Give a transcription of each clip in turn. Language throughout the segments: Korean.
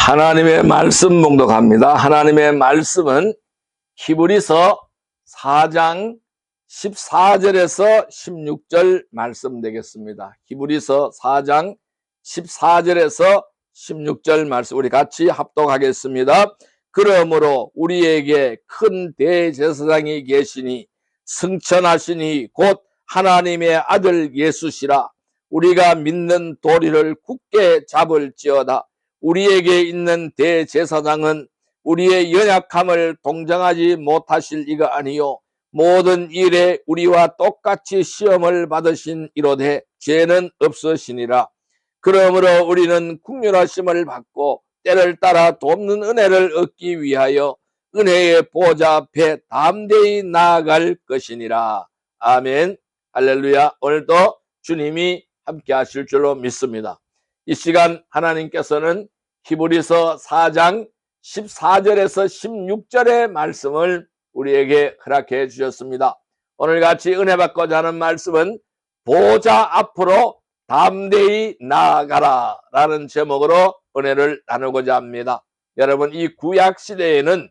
하나님의 말씀 봉독합니다. 하나님의 말씀은 히브리서 4장 14절에서 16절 말씀 되겠습니다. 히브리서 4장 14절에서 16절 말씀 우리 같이 합독하겠습니다. 그러므로 우리에게 큰 대제사장이 계시니 승천하시니 곧 하나님의 아들 예수시라. 우리가 믿는 도리를 굳게 잡을지어다. 우리에게 있는 대제사장은 우리의 연약함을 동정하지 못하실 이가 아니요 모든 일에 우리와 똑같이 시험을 받으신 이로되 죄는 없으시니라. 그러므로 우리는 긍휼하심을 받고 때를 따라 돕는 은혜를 얻기 위하여 은혜의 보좌 앞에 담대히 나아갈 것이니라. 아멘. 할렐루야. 오늘도 주님이 함께 하실 줄로 믿습니다. 이 시간 하나님께서는 히브리서 4장 14절에서 16절의 말씀을 우리에게 허락해 주셨습니다. 오늘 같이 은혜 받고자 하는 말씀은 보좌 앞으로 담대히 나아가라 라는 제목으로 은혜를 나누고자 합니다. 여러분, 이 구약 시대에는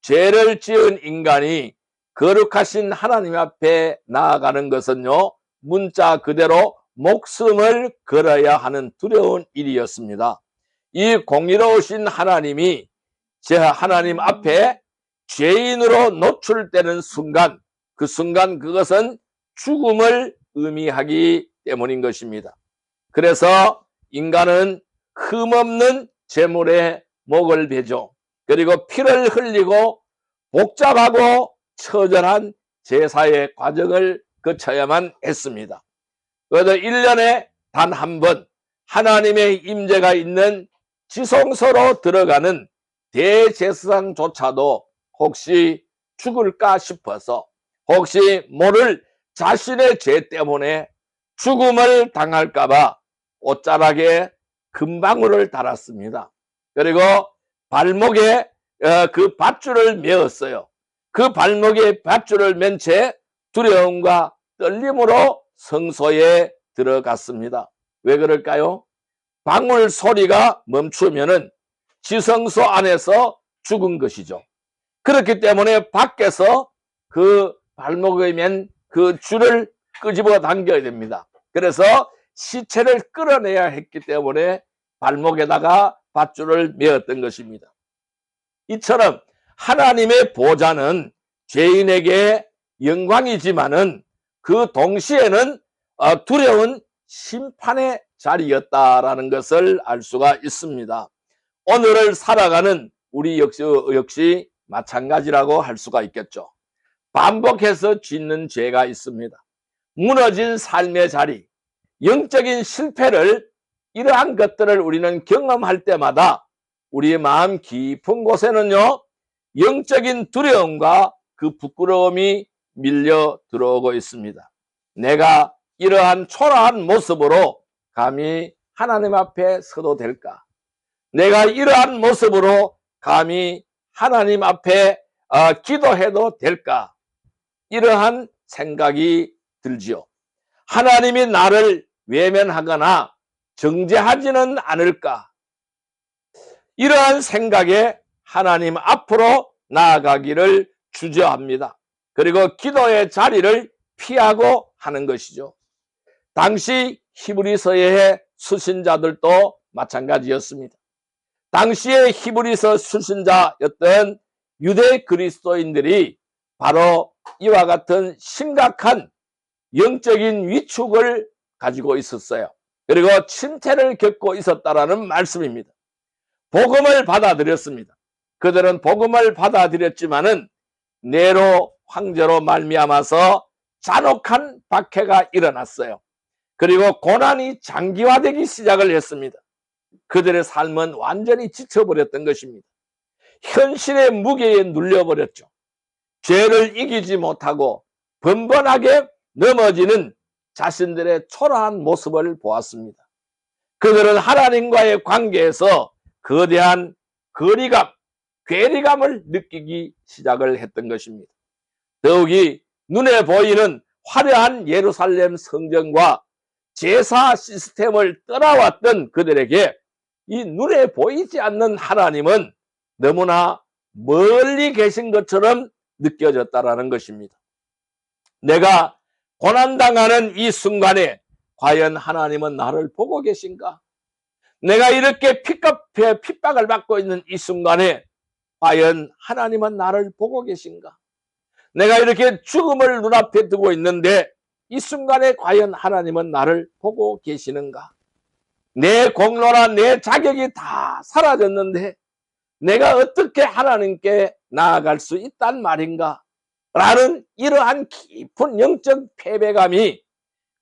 죄를 지은 인간이 거룩하신 하나님 앞에 나아가는 것은요, 문자 그대로 목숨을 걸어야 하는 두려운 일이었습니다. 이 공의로우신 하나님이 하나님 앞에 죄인으로 노출되는 순간, 그 순간 그것은 죽음을 의미하기 때문인 것입니다. 그래서 인간은 흠없는 제물에 목을 베죠. 그리고 피를 흘리고 복잡하고 처절한 제사의 과정을 거쳐야만 했습니다. 그래서 1년에 단 한 번 하나님의 임재가 있는 지성소로 들어가는 대제사장조차도 혹시 죽을까 싶어서, 혹시 모를 자신의 죄 때문에 죽음을 당할까봐 옷자락에 금방울을 달았습니다. 그리고 발목에 그 밧줄을 메었어요. 그 발목에 밧줄을 맨 채 두려움과 떨림으로 성소에 들어갔습니다. 왜 그럴까요? 방울 소리가 멈추면은 지성소 안에서 죽은 것이죠. 그렇기 때문에 밖에서 그 발목에 맨 그 줄을 끄집어 당겨야 됩니다. 그래서 시체를 끌어내야 했기 때문에 발목에다가 밧줄을 메었던 것입니다. 이처럼 하나님의 보좌는 죄인에게 영광이지만은 그 동시에는 두려운 심판의 자리였다라는 것을 알 수가 있습니다. 오늘을 살아가는 우리 역시 마찬가지라고 할 수가 있겠죠. 반복해서 짓는 죄가 있습니다. 무너진 삶의 자리, 영적인 실패를, 이러한 것들을 우리는 경험할 때마다 우리의 마음 깊은 곳에는요, 영적인 두려움과 그 부끄러움이 밀려 들어오고 있습니다. 내가 이러한 초라한 모습으로 감히 하나님 앞에 서도 될까? 내가 이러한 모습으로 감히 하나님 앞에 기도해도 될까? 이러한 생각이 들지요. 하나님이 나를 외면하거나 정죄하지는 않을까? 이러한 생각에 하나님 앞으로 나아가기를 주저합니다. 그리고 기도의 자리를 피하고 하는 것이죠. 당시 히브리서의 수신자들도 마찬가지였습니다. 당시의 히브리서 수신자였던 유대 그리스도인들이 바로 이와 같은 심각한 영적인 위축을 가지고 있었어요. 그리고 침체를 겪고 있었다라는 말씀입니다. 복음을 받아들였습니다. 그들은 복음을 받아들였지만은 네로 황제로 말미암아서 잔혹한 박해가 일어났어요. 그리고 고난이 장기화되기 시작을 했습니다. 그들의 삶은 완전히 지쳐버렸던 것입니다. 현실의 무게에 눌려버렸죠. 죄를 이기지 못하고 번번하게 넘어지는 자신들의 초라한 모습을 보았습니다. 그들은 하나님과의 관계에서 거대한 거리감, 괴리감을 느끼기 시작을 했던 것입니다. 더욱이 눈에 보이는 화려한 예루살렘 성전과 제사 시스템을 떠나왔던 그들에게 이 눈에 보이지 않는 하나님은 너무나 멀리 계신 것처럼 느껴졌다라는 것입니다. 내가 고난당하는 이 순간에 과연 하나님은 나를 보고 계신가? 내가 이렇게 핍박을 받고 있는 이 순간에 과연 하나님은 나를 보고 계신가? 내가 이렇게 죽음을 눈앞에 두고 있는데 이 순간에 과연 하나님은 나를 보고 계시는가? 내 공로나 내 자격이 다 사라졌는데 내가 어떻게 하나님께 나아갈 수 있단 말인가? 라는 이러한 깊은 영적 패배감이,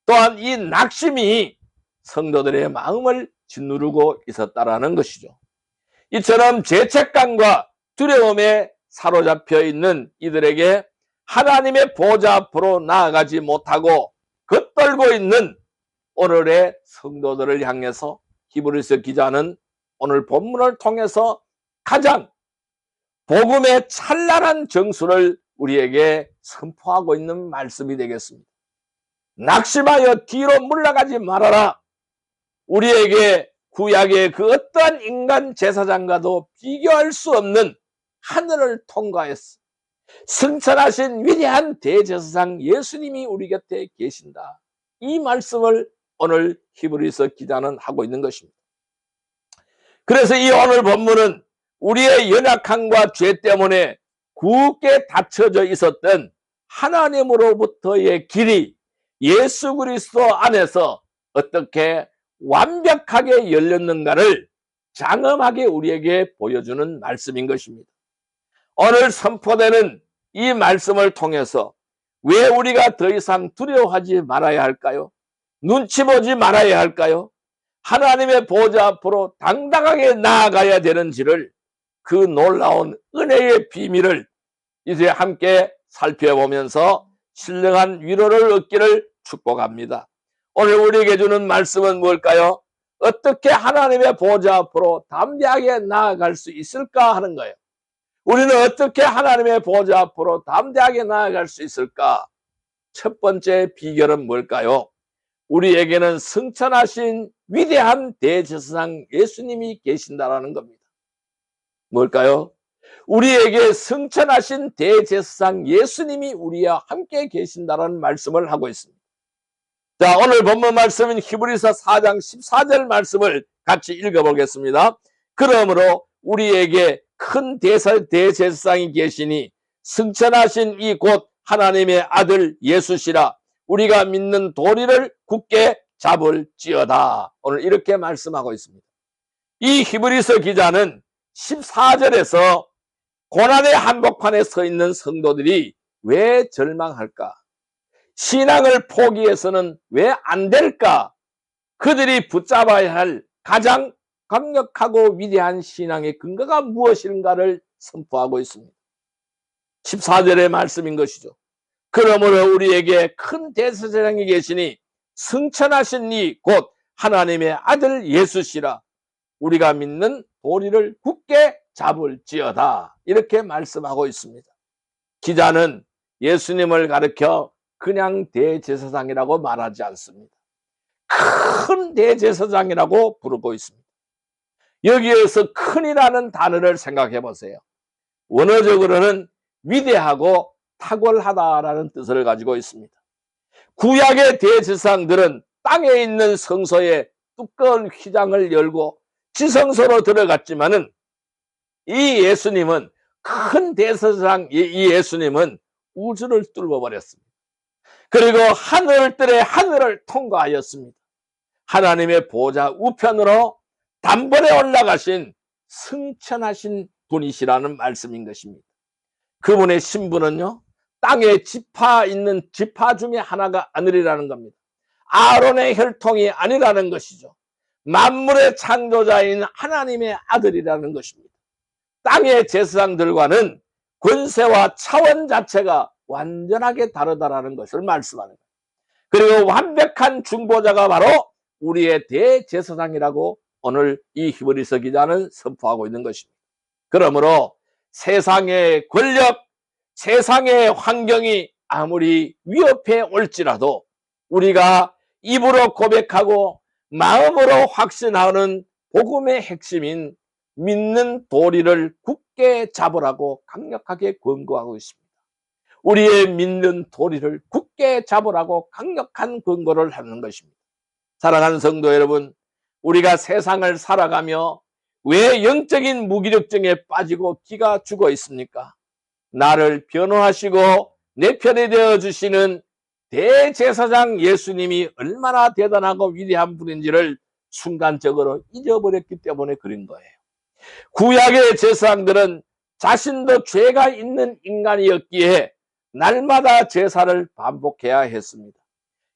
또한 이 낙심이 성도들의 마음을 짓누르고 있었다라는 것이죠. 이처럼 죄책감과 두려움에 사로잡혀 있는 이들에게 하나님의 보좌 앞으로 나아가지 못하고 겉돌고 있는 오늘의 성도들을 향해서 히브리서 기자는 오늘 본문을 통해서 가장 복음의 찬란한 정수를 우리에게 선포하고 있는 말씀이 되겠습니다. 낙심하여 뒤로 물러가지 말아라. 우리에게 구약의 그 어떠한 인간 제사장과도 비교할 수 없는 하늘을 통과했어. 승천하신 위대한 대제사장 예수님이 우리 곁에 계신다. 이 말씀을 오늘 히브리서 기자는 하고 있는 것입니다. 그래서 이 오늘 본문은 우리의 연약함과 죄 때문에 굳게 닫혀져 있었던 하나님으로부터의 길이 예수 그리스도 안에서 어떻게 완벽하게 열렸는가를 장엄하게 우리에게 보여주는 말씀인 것입니다. 오늘 선포되는 이 말씀을 통해서 왜 우리가 더 이상 두려워하지 말아야 할까요? 눈치 보지 말아야 할까요? 하나님의 보좌 앞으로 당당하게 나아가야 되는지를, 그 놀라운 은혜의 비밀을 이제 함께 살펴보면서 신령한 위로를 얻기를 축복합니다. 오늘 우리에게 주는 말씀은 뭘까요? 어떻게 하나님의 보좌 앞으로 담대하게 나아갈 수 있을까 하는 거예요. 우리는 어떻게 하나님의 보좌 앞으로 담대하게 나아갈 수 있을까? 첫 번째 비결은 뭘까요? 우리에게는 승천하신 위대한 대제사장 예수님이 계신다라는 겁니다. 뭘까요? 우리에게 승천하신 대제사장 예수님이 우리와 함께 계신다라는 말씀을 하고 있습니다. 자, 오늘 본문 말씀은 히브리서 4장 14절 말씀을 같이 읽어보겠습니다. 그러므로 우리에게 큰 대제사장이 계시니 승천하신 이 곧 하나님의 아들 예수시라. 우리가 믿는 도리를 굳게 잡을지어다. 오늘 이렇게 말씀하고 있습니다. 이 히브리서 기자는 14절에서 고난의 한복판에 서 있는 성도들이 왜 절망할까? 신앙을 포기해서는 왜 안 될까? 그들이 붙잡아야 할 가장 강력하고 위대한 신앙의 근거가 무엇인가를 선포하고 있습니다. 14절의 말씀인 것이죠. 그러므로 우리에게 큰 대제사장이 계시니 승천하신 이 곧 하나님의 아들 예수시라. 우리가 믿는 도리를 굳게 잡을지어다. 이렇게 말씀하고 있습니다. 기자는 예수님을 가리켜 그냥 대제사장이라고 말하지 않습니다. 큰 대제사장이라고 부르고 있습니다. 여기에서 큰이라는 단어를 생각해 보세요. 원어적으로는 위대하고 탁월하다라는 뜻을 가지고 있습니다. 구약의 대제사장들은 땅에 있는 성소에 두꺼운 휘장을 열고 지성소로 들어갔지만은 이 예수님은, 큰 대제사장 이 예수님은 우주를 뚫어버렸습니다. 그리고 하늘들의 하늘을 통과하였습니다. 하나님의 보좌 우편으로 단번에 올라가신 승천하신 분이시라는 말씀인 것입니다. 그분의 신분은요, 땅에 지파 있는 지파 중에 하나가 아니라는 겁니다. 아론의 혈통이 아니라는 것이죠. 만물의 창조자인 하나님의 아들이라는 것입니다. 땅의 제사장들과는 권세와 차원 자체가 완전하게 다르다라는 것을 말씀하는 거예요. 그리고 완벽한 중보자가 바로 우리의 대제사장이라고 오늘 이 히브리서 기자는 선포하고 있는 것입니다. 그러므로 세상의 권력, 세상의 환경이 아무리 위협해 올지라도 우리가 입으로 고백하고 마음으로 확신하는 복음의 핵심인 믿는 도리를 굳게 잡으라고 강력하게 권고하고 있습니다. 우리의 믿는 도리를 굳게 잡으라고 강력한 권고를 하는 것입니다. 사랑하는 성도 여러분, 우리가 세상을 살아가며 왜 영적인 무기력증에 빠지고 기가 죽어 있습니까? 나를 변호하시고 내 편이 되어주시는 대제사장 예수님이 얼마나 대단하고 위대한 분인지를 순간적으로 잊어버렸기 때문에 그런 거예요. 구약의 제사장들은 자신도 죄가 있는 인간이었기에 날마다 제사를 반복해야 했습니다.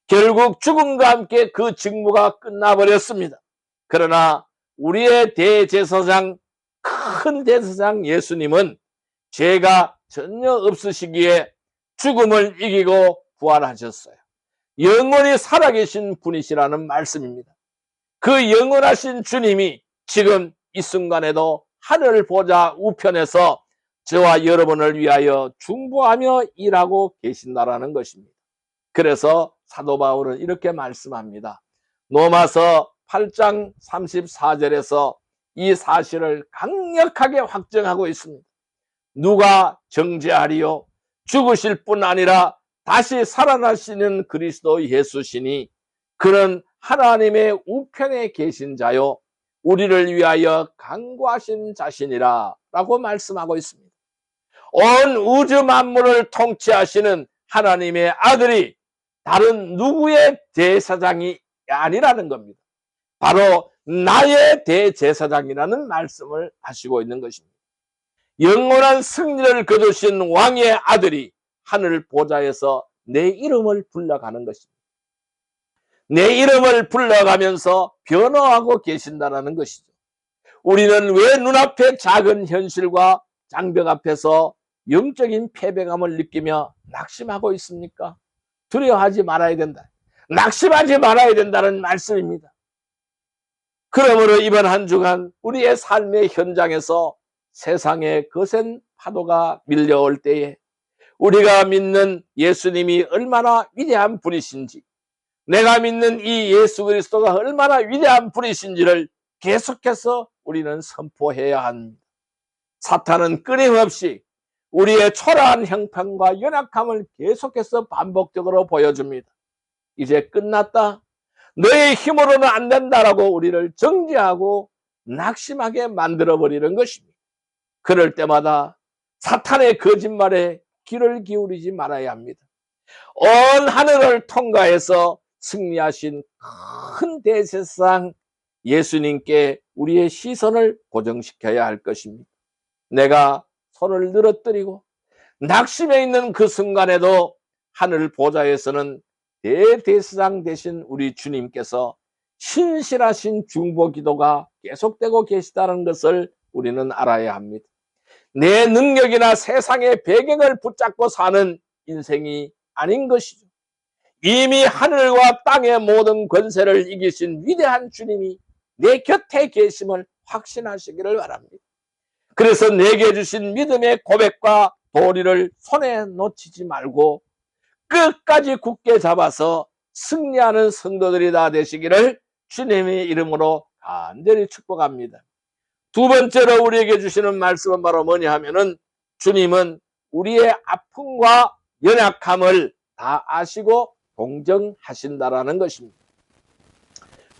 결국 죽음과 함께 그 직무가 끝나버렸습니다. 그러나 우리의 대제사장, 큰 대제사장 예수님은 죄가 전혀 없으시기에 죽음을 이기고 부활하셨어요. 영원히 살아계신 분이시라는 말씀입니다. 그 영원하신 주님이 지금 이 순간에도 하늘 보좌 우편에서 저와 여러분을 위하여 중보하며 일하고 계신다라는 것입니다. 그래서 사도 바울은 이렇게 말씀합니다. 로마서 8장 34절에서 이 사실을 강력하게 확정하고 있습니다. 누가 정죄하리요? 죽으실 뿐 아니라 다시 살아나시는 그리스도 예수시니 그는 하나님의 우편에 계신 자요 우리를 위하여 간구하신 자신이라 라고 말씀하고 있습니다. 온 우주 만물을 통치하시는 하나님의 아들이 다른 누구의 대제사장이 아니라는 겁니다. 바로 나의 대제사장이라는 말씀을 하시고 있는 것입니다. 영원한 승리를 거두신 왕의 아들이 하늘 보좌에서 내 이름을 불러가는 것입니다. 내 이름을 불러가면서 변호하고 계신다는 것이죠. 우리는 왜 눈앞의 작은 현실과 장벽 앞에서 영적인 패배감을 느끼며 낙심하고 있습니까? 두려워하지 말아야 된다. 낙심하지 말아야 된다는 말씀입니다. 그러므로 이번 한 주간 우리의 삶의 현장에서 세상의 거센 파도가 밀려올 때에 우리가 믿는 예수님이 얼마나 위대한 분이신지, 내가 믿는 이 예수 그리스도가 얼마나 위대한 분이신지를 계속해서 우리는 선포해야 합니다. 사탄은 끊임없이 우리의 초라한 형편과 연약함을 계속해서 반복적으로 보여줍니다. 이제 끝났다. 너의 힘으로는 안 된다라고 우리를 정죄하고 낙심하게 만들어버리는 것입니다. 그럴 때마다 사탄의 거짓말에 귀를 기울이지 말아야 합니다. 온 하늘을 통과해서 승리하신 큰 대제사장 예수님께 우리의 시선을 고정시켜야 할 것입니다. 내가 손을 늘어뜨리고 낙심해 있는 그 순간에도 하늘 보좌에서는 대제사장 되신 우리 주님께서 신실하신 중보 기도가 계속되고 계시다는 것을 우리는 알아야 합니다. 내 능력이나 세상의 배경을 붙잡고 사는 인생이 아닌 것이죠. 이미 하늘과 땅의 모든 권세를 이기신 위대한 주님이 내 곁에 계심을 확신하시기를 바랍니다. 그래서 내게 주신 믿음의 고백과 도리를 손에 놓치지 말고 끝까지 굳게 잡아서 승리하는 성도들이 다 되시기를 주님의 이름으로 간절히 축복합니다. 두 번째로 우리에게 주시는 말씀은 바로 뭐냐 하면은 주님은 우리의 아픔과 연약함을 다 아시고 동정하신다라는 것입니다.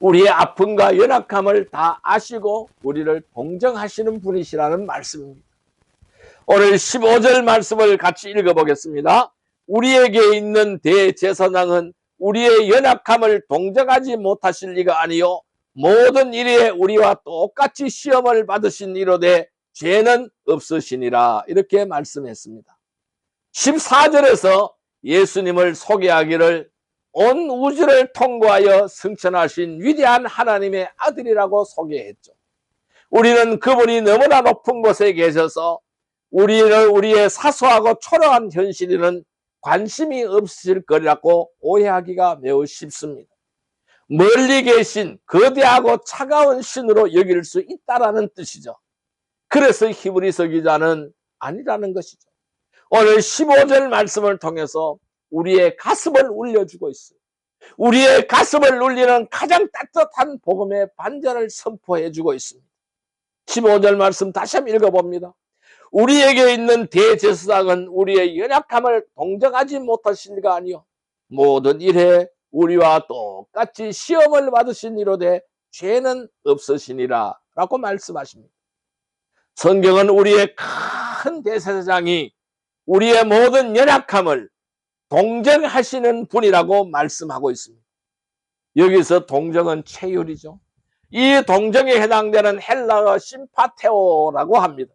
우리의 아픔과 연약함을 다 아시고 우리를 동정하시는 분이시라는 말씀입니다. 오늘 15절 말씀을 같이 읽어보겠습니다. 우리에게 있는 대제사장은 우리의 연약함을 동정하지 못하실 리가 아니요 모든 일에 우리와 똑같이 시험을 받으신 이로되 죄는 없으시니라 이렇게 말씀했습니다. 14절에서 예수님을 소개하기를 온 우주를 통과하여 승천하신 위대한 하나님의 아들이라고 소개했죠. 우리는 그분이 너무나 높은 곳에 계셔서 우리의 사소하고 초라한 현실에는 관심이 없으실 거라고 오해하기가 매우 쉽습니다. 멀리 계신 거대하고 차가운 신으로 여길 수 있다라는 뜻이죠. 그래서 히브리서 기자는 아니라는 것이죠. 오늘 15절 말씀을 통해서 우리의 가슴을 울려주고 있어요. 우리의 가슴을 울리는 가장 따뜻한 복음의 반전을 선포해 주고 있습니다. 15절 말씀 다시 한번 읽어봅니다. 우리에게 있는 대제사장은 우리의 연약함을 동정하지 못하시니가 아니요 모든 일에 우리와 똑같이 시험을 받으신 이로되 죄는 없으시니라 라고 말씀하십니다. 성경은 우리의 큰 대제사장이 우리의 모든 연약함을 동정하시는 분이라고 말씀하고 있습니다. 여기서 동정은 체휼이죠. 이 동정에 해당되는 헬라어 심파테오라고 합니다.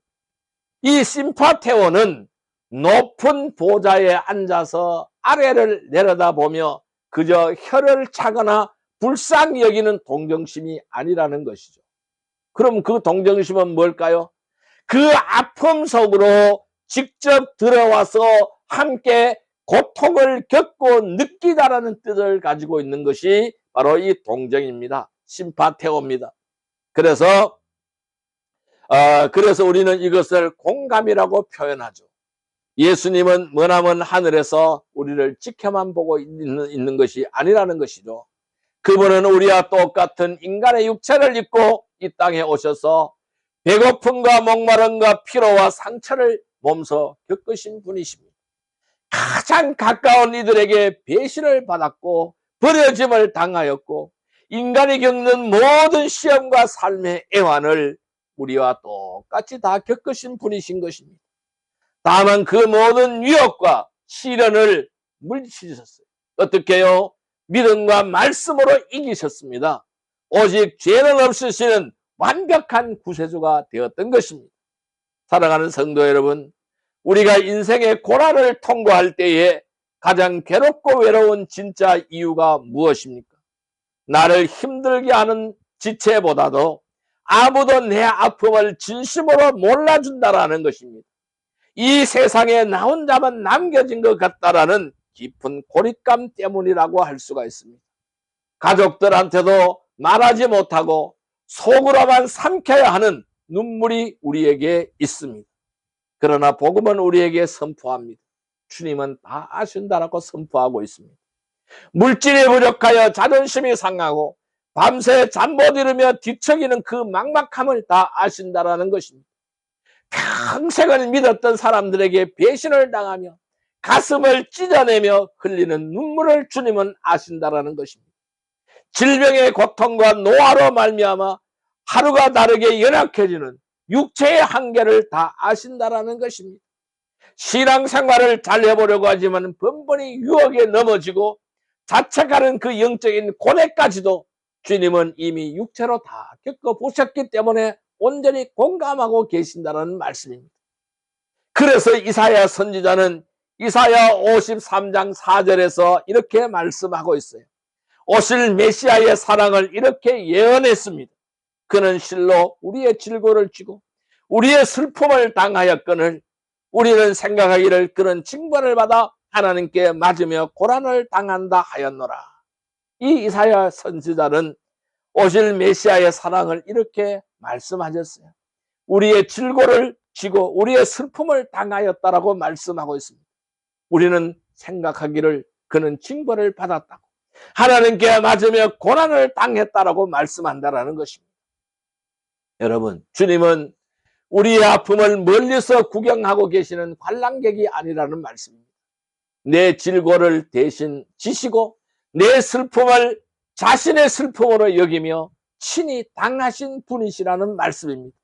이 심파테오는 높은 보좌에 앉아서 아래를 내려다보며 그저 혀를 차거나 불쌍히 여기는 동정심이 아니라는 것이죠. 그럼 그 동정심은 뭘까요? 그 아픔 속으로 직접 들어와서 함께 고통을 겪고 느끼다라는 뜻을 가지고 있는 것이 바로 이 동정입니다. 심파테오입니다. 그래서 우리는 이것을 공감이라고 표현하죠. 예수님은 머나먼 하늘에서 우리를 지켜만 보고 있는 것이 아니라는 것이죠. 그분은 우리와 똑같은 인간의 육체를 입고 이 땅에 오셔서 배고픔과 목마름과 피로와 상처를 몸소 겪으신 분이십니다. 가장 가까운 이들에게 배신을 받았고 버려짐을 당하였고 인간이 겪는 모든 시험과 삶의 애환을 우리와 똑같이 다 겪으신 분이신 것입니다. 다만 그 모든 위협과 시련을 물리치셨어요. 어떻게 해요? 믿음과 말씀으로 이기셨습니다. 오직 죄는 없으시는 완벽한 구세주가 되었던 것입니다. 사랑하는 성도 여러분, 우리가 인생의 고난을 통과할 때에 가장 괴롭고 외로운 진짜 이유가 무엇입니까? 나를 힘들게 하는 지체보다도 아무도 내 아픔을 진심으로 몰라준다라는 것입니다. 이 세상에 나 혼자만 남겨진 것 같다라는 깊은 고립감 때문이라고 할 수가 있습니다. 가족들한테도 말하지 못하고 속으로만 삼켜야 하는 눈물이 우리에게 있습니다. 그러나 복음은 우리에게 선포합니다. 주님은 다 아신다라고 선포하고 있습니다. 물질이 부족하여 자존심이 상하고 밤새 잠 못 이루며 뒤척이는 그 막막함을 다 아신다라는 것입니다. 평생을 믿었던 사람들에게 배신을 당하며 가슴을 찢어내며 흘리는 눈물을 주님은 아신다라는 것입니다. 질병의 고통과 노화로 말미암아 하루가 다르게 연약해지는 육체의 한계를 다 아신다라는 것입니다. 신앙생활을 잘 해보려고 하지만 번번이 유혹에 넘어지고 자책하는 그 영적인 고뇌까지도 주님은 이미 육체로 다 겪어보셨기 때문에 온전히 공감하고 계신다는 말씀입니다. 그래서 이사야 선지자는 이사야 53장 4절에서 이렇게 말씀하고 있어요. 오실 메시아의 사랑을 이렇게 예언했습니다. 그는 실로 우리의 질고를 지고 우리의 슬픔을 당하였거늘 우리는 생각하기를 그는 징벌을 받아 하나님께 맞으며 고난을 당한다 하였노라. 이 이사야 선지자는 오실 메시아의 사랑을 이렇게 말씀하셨어요. 우리의 질고를 지고 우리의 슬픔을 당하였다라고 말씀하고 있습니다. 우리는 생각하기를 그는 징벌을 받았다고 하나님께 맞으며 고난을 당했다라고 말씀한다라는 것입니다. 여러분, 주님은 우리의 아픔을 멀리서 구경하고 계시는 관람객이 아니라는 말씀입니다. 내 질고를 대신 지시고 내 슬픔을 자신의 슬픔으로 여기며 친히 당하신 분이시라는 말씀입니다.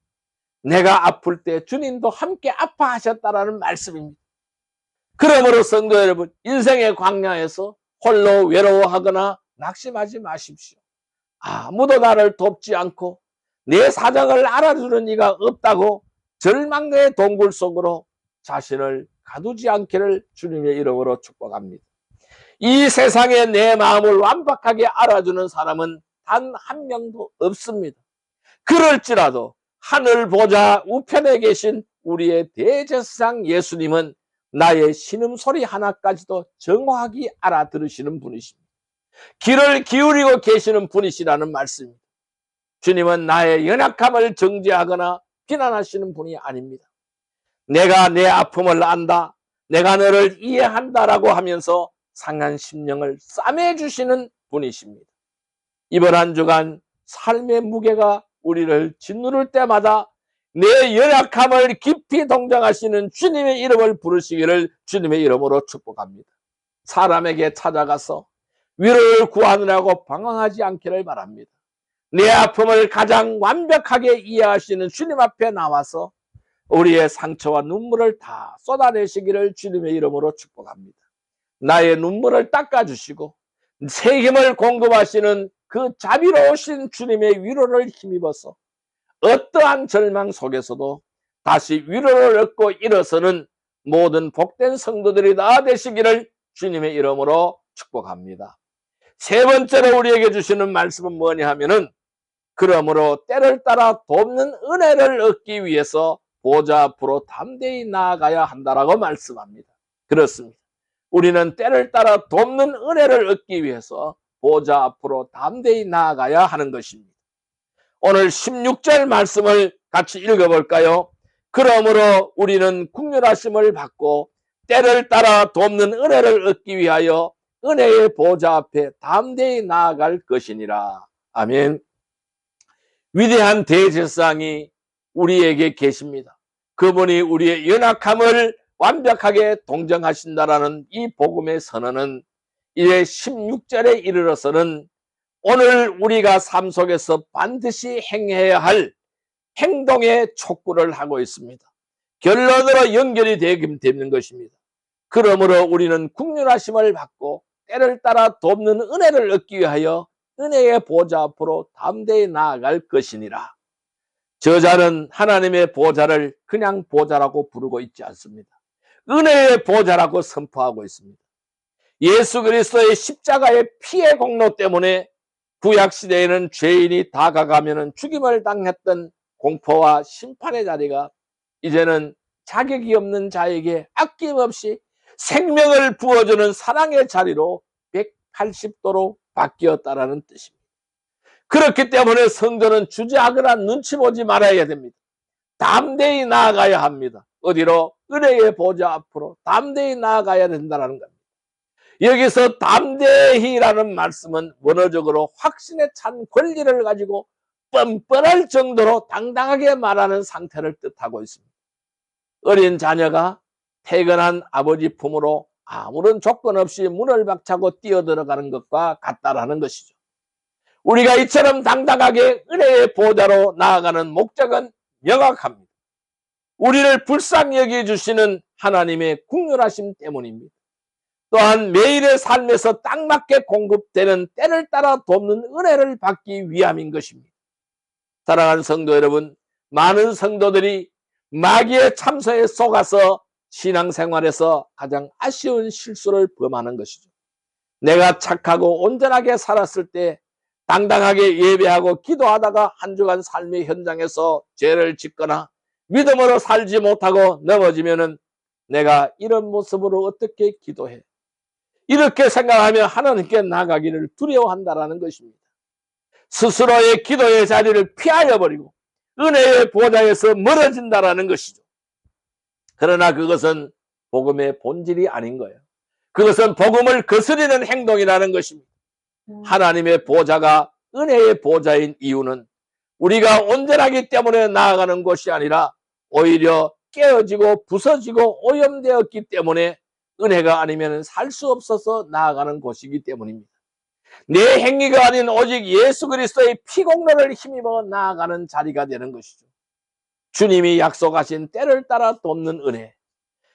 내가 아플 때 주님도 함께 아파하셨다라는 말씀입니다. 그러므로 성도 여러분, 인생의 광야에서 홀로 외로워하거나 낙심하지 마십시오. 아무도 나를 돕지 않고 내 사정을 알아주는 이가 없다고 절망의 동굴 속으로 자신을 가두지 않기를 주님의 이름으로 축복합니다. 이 세상에 내 마음을 완벽하게 알아주는 사람은 단 한 명도 없습니다. 그럴지라도 하늘 보좌 우편에 계신 우리의 대제사장 예수님은 나의 신음소리 하나까지도 정확히 알아들으시는 분이십니다. 귀를 기울이고 계시는 분이시라는 말씀입니다. 주님은 나의 연약함을 정죄하거나 비난하시는 분이 아닙니다. 내가 내 아픔을 안다, 내가 너를 이해한다라고 하면서 상한 심령을 싸매주시는 분이십니다. 이번 한 주간 삶의 무게가 우리를 짓누를 때마다 내 연약함을 깊이 동정하시는 주님의 이름을 부르시기를 주님의 이름으로 축복합니다. 사람에게 찾아가서 위로를 구하느라고 방황하지 않기를 바랍니다. 내 아픔을 가장 완벽하게 이해하시는 주님 앞에 나와서 우리의 상처와 눈물을 다 쏟아내시기를 주님의 이름으로 축복합니다. 나의 눈물을 닦아주시고 새 힘을 공급하시는 그 자비로우신 주님의 위로를 힘입어서 어떠한 절망 속에서도 다시 위로를 얻고 일어서는 모든 복된 성도들이 다 되시기를 주님의 이름으로 축복합니다. 세 번째로 우리에게 주시는 말씀은 뭐냐 하면은, 그러므로 때를 따라 돕는 은혜를 얻기 위해서 보좌 앞으로 담대히 나아가야 한다라고 말씀합니다. 그렇습니다. 우리는 때를 따라 돕는 은혜를 얻기 위해서 보좌 앞으로 담대히 나아가야 하는 것입니다. 오늘 16절 말씀을 같이 읽어볼까요? 그러므로 우리는 긍휼하심을 받고 때를 따라 돕는 은혜를 얻기 위하여 은혜의 보좌 앞에 담대히 나아갈 것이니라. 아멘. 위대한 대제사장이 우리에게 계십니다. 그분이 우리의 연약함을 완벽하게 동정하신다라는 이 복음의 선언은 이제 16절에 이르러서는 오늘 우리가 삶 속에서 반드시 행해야 할 행동의 촉구를 하고 있습니다. 결론으로 연결이 되는 것입니다. 그러므로 우리는 긍휼하심을 받고 때를 따라 돕는 은혜를 얻기 위하여 은혜의 보좌 앞으로 담대히 나아갈 것이니라. 저자는 하나님의 보좌를 그냥 보좌라고 부르고 있지 않습니다. 은혜의 보좌라고 선포하고 있습니다. 예수 그리스도의 십자가의 피의 공로 때문에 구약시대에는 죄인이 다가가면 죽임을 당했던 공포와 심판의 자리가 이제는 자격이 없는 자에게 아낌없이 생명을 부어주는 사랑의 자리로 180도로 바뀌었다라는 뜻입니다. 그렇기 때문에 성도는 주저하거나 눈치 보지 말아야 됩니다. 담대히 나아가야 합니다. 어디로? 은혜의 보좌 앞으로 담대히 나아가야 된다는 겁니다. 여기서 담대히라는 말씀은 원어적으로 확신에 찬 권리를 가지고 뻔뻔할 정도로 당당하게 말하는 상태를 뜻하고 있습니다. 어린 자녀가 태어난 아버지 품으로 아무런 조건 없이 문을 박차고 뛰어들어가는 것과 같다라는 것이죠. 우리가 이처럼 당당하게 은혜의 보좌로 나아가는 목적은 명확합니다. 우리를 불쌍히 여겨주시는 하나님의 긍휼하심 때문입니다. 또한 매일의 삶에서 딱 맞게 공급되는 때를 따라 돕는 은혜를 받기 위함인 것입니다. 사랑하는 성도 여러분, 많은 성도들이 마귀의 참소에 속아서 신앙생활에서 가장 아쉬운 실수를 범하는 것이죠. 내가 착하고 온전하게 살았을 때 당당하게 예배하고 기도하다가 한 주간 삶의 현장에서 죄를 짓거나 믿음으로 살지 못하고 넘어지면은 내가 이런 모습으로 어떻게 기도해? 이렇게 생각하며 하나님께 나가기를 두려워한다라는 것입니다. 스스로의 기도의 자리를 피하여 버리고 은혜의 보좌에서 멀어진다라는 것이죠. 그러나 그것은 복음의 본질이 아닌 거예요. 그것은 복음을 거스리는 행동이라는 것입니다. 하나님의 보좌가 은혜의 보좌인 이유는 우리가 온전하기 때문에 나아가는 것이 아니라 오히려 깨어지고 부서지고 오염되었기 때문에 은혜가 아니면 살 수 없어서 나아가는 곳이기 때문입니다. 내 행위가 아닌 오직 예수 그리스도의 피공로를 힘입어 나아가는 자리가 되는 것이죠. 주님이 약속하신 때를 따라 돕는 은혜,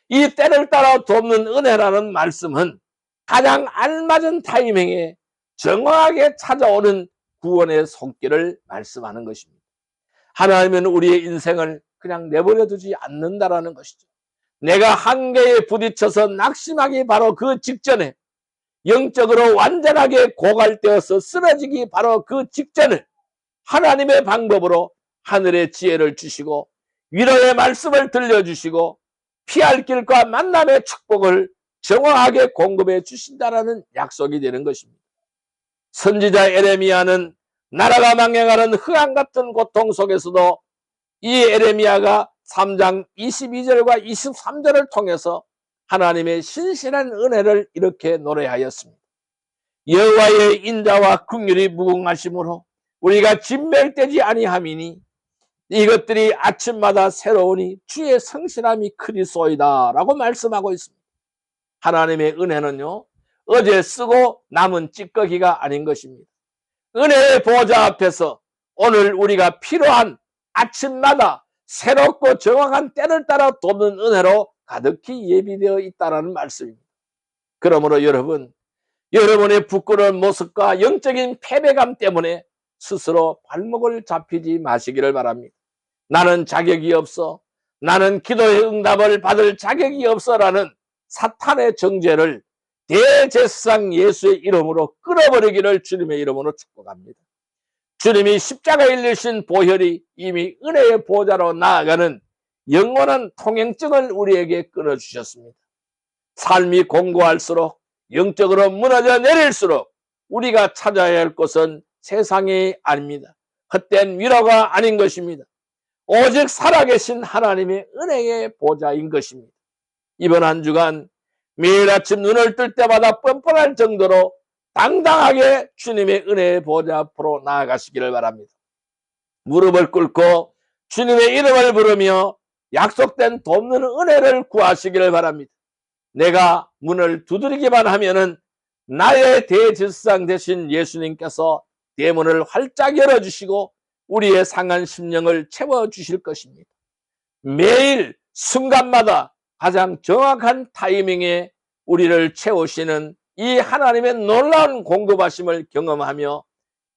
이 때를 따라 돕는 은혜라는 말씀은 가장 알맞은 타이밍에 정확하게 찾아오는 구원의 손길을 말씀하는 것입니다. 하나님은 우리의 인생을 그냥 내버려 두지 않는다라는 것이죠. 내가 한계에 부딪혀서 낙심하기 바로 그 직전에, 영적으로 완전하게 고갈되어서 쓰러지기 바로 그 직전을 하나님의 방법으로 하늘의 지혜를 주시고 위로의 말씀을 들려주시고 피할 길과 만남의 축복을 정확하게 공급해 주신다라는 약속이 되는 것입니다. 선지자 에레미야는 나라가 망해가는 흑암 같은 고통 속에서도 이 에레미야가 3장 22절과 23절을 통해서 하나님의 신실한 은혜를 이렇게 노래하였습니다. 여호와의 인자와 긍휼이 무궁하심으로 우리가 진멸되지 아니함이니 이것들이 아침마다 새로우니 주의 성실함이 크리소이다 라고 말씀하고 있습니다. 하나님의 은혜는요, 어제 쓰고 남은 찌꺼기가 아닌 것입니다. 은혜의 보좌 앞에서 오늘 우리가 필요한 아침마다 새롭고 정확한 때를 따라 돕는 은혜로 가득히 예비되어 있다는 말씀입니다. 그러므로 여러분, 여러분의 부끄러운 모습과 영적인 패배감 때문에 스스로 발목을 잡히지 마시기를 바랍니다. 나는 자격이 없어, 나는 기도의 응답을 받을 자격이 없어라는 사탄의 정죄를 대제사장 예수의 이름으로 끊어버리기를 주님의 이름으로 축복합니다. 주님이 십자가에 일리신 보혈이 이미 은혜의 보좌로 나아가는 영원한 통행증을 우리에게 끊어주셨습니다. 삶이 공고할수록, 영적으로 무너져 내릴수록 우리가 찾아야 할 것은 세상이 아닙니다. 헛된 위로가 아닌 것입니다. 오직 살아계신 하나님의 은혜의 보좌인 것입니다. 이번 한 주간 매일 아침 눈을 뜰 때마다 뻔뻔할 정도로 당당하게 주님의 은혜의 보좌 앞으로 나아가시기를 바랍니다. 무릎을 꿇고 주님의 이름을 부르며 약속된 돕는 은혜를 구하시기를 바랍니다. 내가 문을 두드리기만 하면은 나의 대제사장 되신 예수님께서 대문을 활짝 열어주시고 우리의 상한 심령을 채워주실 것입니다. 매일 순간마다 가장 정확한 타이밍에 우리를 채우시는 이 하나님의 놀라운 공급하심을 경험하며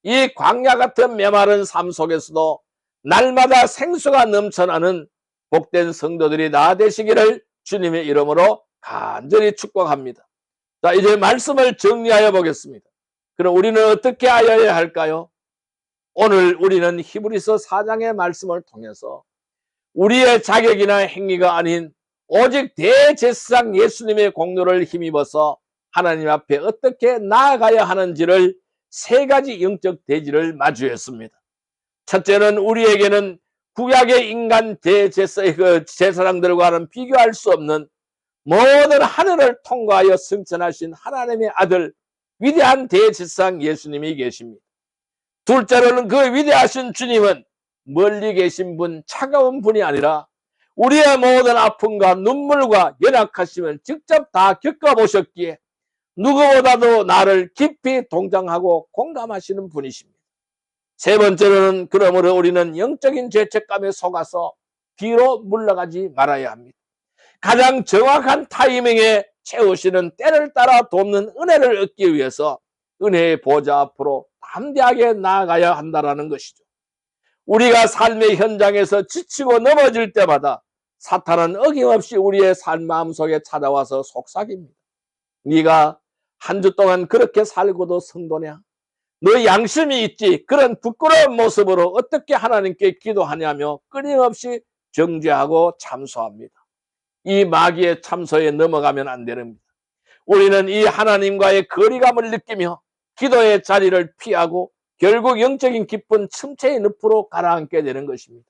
이 광야 같은 메마른 삶 속에서도 날마다 생수가 넘쳐나는 복된 성도들이 다 되시기를 주님의 이름으로 간절히 축복합니다. 자, 이제 말씀을 정리하여 보겠습니다. 그럼 우리는 어떻게 하여야 할까요? 오늘 우리는 히브리서 4장의 말씀을 통해서 우리의 자격이나 행위가 아닌 오직 대제사장 예수님의 공로를 힘입어서 하나님 앞에 어떻게 나아가야 하는지를 세 가지 영적 대지를 마주했습니다. 첫째는 우리에게는 구약의 인간 제사장들과는 비교할 수 없는 모든 하늘을 통과하여 승천하신 하나님의 아들 위대한 대제사장 예수님이 계십니다. 둘째로는 그 위대하신 주님은 멀리 계신 분, 차가운 분이 아니라 우리의 모든 아픔과 눈물과 연약하심을 직접 다 겪어보셨기에 누구보다도 나를 깊이 동정하고 공감하시는 분이십니다. 세 번째로는 그러므로 우리는 영적인 죄책감에 속아서 뒤로 물러가지 말아야 합니다. 가장 정확한 타이밍에 채우시는 때를 따라 돕는 은혜를 얻기 위해서 은혜의 보좌 앞으로 담대하게 나아가야 한다는 것이죠. 우리가 삶의 현장에서 지치고 넘어질 때마다 사탄은 어김없이 우리의 삶 마음속에 찾아와서 속삭입니다. 네가 한 주 동안 그렇게 살고도 성도냐? 너 양심이 있지? 그런 부끄러운 모습으로 어떻게 하나님께 기도하냐며 끊임없이 정죄하고 참소합니다. 이 마귀의 참소에 넘어가면 안 됩니다. 우리는 이 하나님과의 거리감을 느끼며 기도의 자리를 피하고 결국 영적인 깊은 침체의 늪으로 가라앉게 되는 것입니다.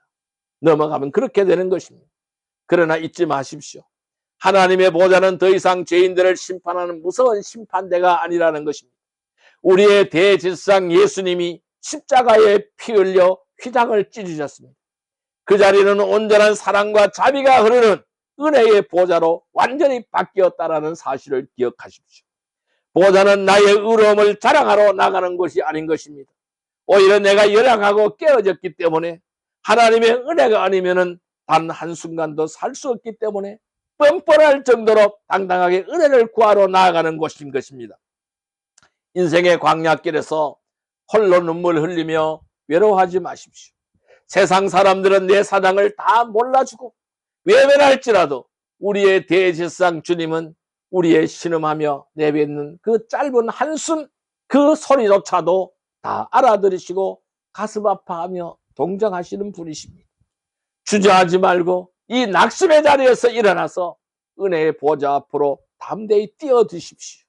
넘어가면 그렇게 되는 것입니다. 그러나 잊지 마십시오. 하나님의 보좌는 더 이상 죄인들을 심판하는 무서운 심판대가 아니라는 것입니다. 우리의 대제사장 예수님이 십자가에 피 흘려 휘장을 찢으셨습니다. 그 자리는 온전한 사랑과 자비가 흐르는 은혜의 보좌로 완전히 바뀌었다는 사실을 기억하십시오. 보좌는 나의 의로움을 자랑하러 나가는 것이 아닌 것입니다. 오히려 내가 연약하고 깨어졌기 때문에 하나님의 은혜가 아니면 단 한순간도 살 수 없기 때문에 뻔뻔할 정도로 당당하게 은혜를 구하러 나아가는 곳인 것입니다. 인생의 광야길에서 홀로 눈물 흘리며 외로워하지 마십시오. 세상 사람들은 내 사랑을 다 몰라주고 외면할지라도 우리의 대제사장 주님은 우리의 신음하며 내뱉는 그 짧은 한숨 그 소리조차도 다 알아들으시고 가슴 아파하며 동정하시는 분이십니다. 주저하지 말고 이 낙심의 자리에서 일어나서 은혜의 보좌 앞으로 담대히 뛰어드십시오.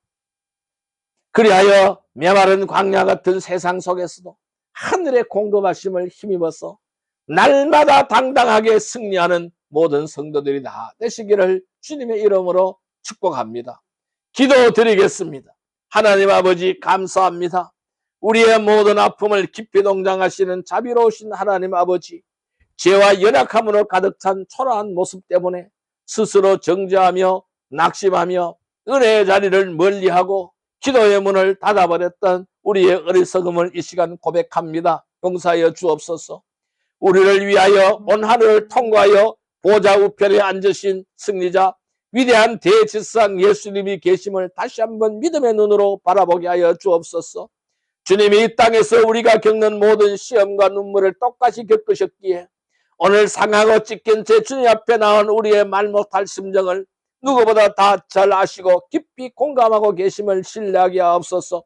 그리하여 메마른 광야 같은 세상 속에서도 하늘의 공급하심을 힘입어서 날마다 당당하게 승리하는 모든 성도들이 다 되시기를 주님의 이름으로 축복합니다. 기도드리겠습니다. 하나님 아버지 감사합니다. 우리의 모든 아픔을 깊이 동정하시는 자비로우신 하나님 아버지, 죄와 연약함으로 가득 찬 초라한 모습 때문에 스스로 정죄하며 낙심하며 은혜의 자리를 멀리하고 기도의 문을 닫아버렸던 우리의 어리석음을 이 시간 고백합니다. 용서하여 주옵소서. 우리를 위하여 온 하늘을 통과하여 보좌 우편에 앉으신 승리자 위대한 대지상 예수님이 계심을 다시 한번 믿음의 눈으로 바라보게 하여 주옵소서. 주님이 이 땅에서 우리가 겪는 모든 시험과 눈물을 똑같이 겪으셨기에 오늘 상하고 찢긴 제 주님 앞에 나온 우리의 말 못할 심정을 누구보다 다 잘 아시고 깊이 공감하고 계심을 신뢰하게 하옵소서.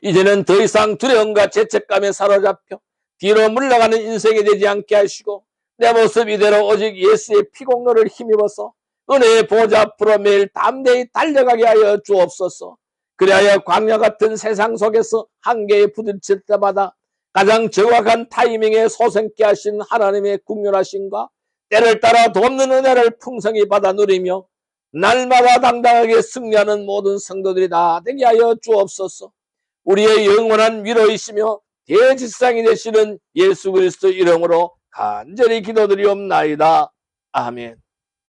이제는 더 이상 두려움과 죄책감에 사로잡혀 뒤로 물러가는 인생이 되지 않게 하시고 내 모습 이대로 오직 예수의 피공로를 힘입어서 은혜의 보좌 앞으로 매일 담대히 달려가게 하여 주옵소서. 그리하여 광야 같은 세상 속에서 한계에 부딪힐 때마다 가장 정확한 타이밍에 솟게 하신 하나님의 국률하심과 때를 따라 돕는 은혜를 풍성히 받아 누리며 날마다 당당하게 승리하는 모든 성도들이 다 되게 하여 주옵소서. 우리의 영원한 위로이시며 대지상이 되시는 예수 그리스도 이름으로 간절히 기도드리옵나이다. 아멘.